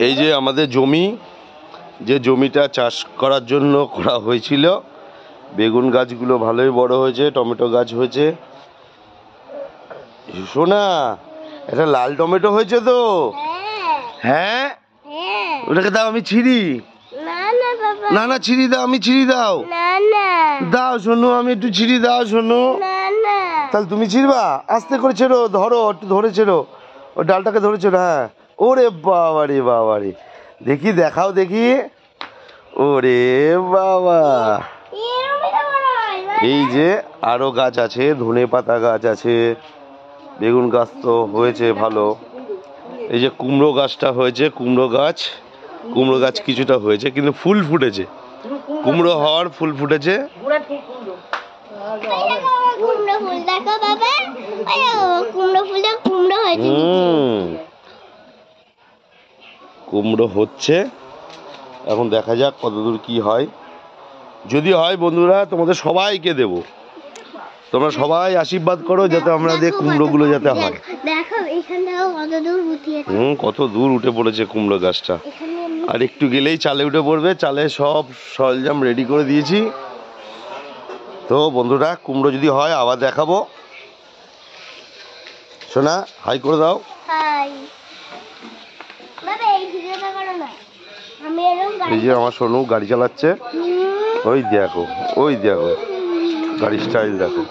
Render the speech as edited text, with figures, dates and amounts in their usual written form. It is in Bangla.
এই যে আমাদের জমি, যে জমিটা চাষ করার জন্য করা হয়েছিল, বেগুন গাছগুলো ভালোই বড় হয়েছে, টমেটো গাছ হয়েছে। শোনা, এটা লাল টমেটো হয়েছে তো? হ্যাঁ, ওটাকে দাও, আমি ছিঁড়ি। না না, ছিঁড়ি দাও, আমি ছিঁড়ি দাও। দাও শোনো, আমি একটু ছিঁড়ি দাও শোনো। তাহলে তুমি ছিঁড়বা? আস্তে করে ছেড়ো, ধরো একটু, ধরে ছেড়ো, ওই ডালটাকে ধরে ছেড়ো। হ্যাঁ, ওরে বাবারে বাবারে, দেখি দেখাও দেখি। ওরে বাবা, এই যে আরো গাছ আছে, ধনে পাতা গাছ আছে, বেগুন গাছ তো হয়েছে ভালো। এই যে কুমড়ো গাছটা হয়েছে, কুমড়ো গাছ কিছুটা হয়েছে, কিন্তু ফুল ফুটেছে, কুমড়ো হওয়ার ফুল ফুটেছে। কুমড়ো হচ্ছে, এখন দেখা যাক কতদূর কি হয়। যদি হয় বন্ধুরা, তোমাদের সবাইকে দেব, তোমরা সবাই আশীর্বাদ করো যাতে আমাদের কুমড়ো গুলো যাতে হয়। কত দূর উঠে পড়েছে কুমড়ো গাছটা। আর একটু গেলেই চালে উঠে পড়বে, চালে সব সরঞ্জাম রেডি করে দিয়েছি। তো বন্ধুরা, কুমড়ো যদি হয় আবার দেখাবো। শোনা, হাই করে দাও। এই যে আমার সোনু গাড়ি চালাচ্ছে, ওই দেখো গাড়ির স্টাইল দেখো।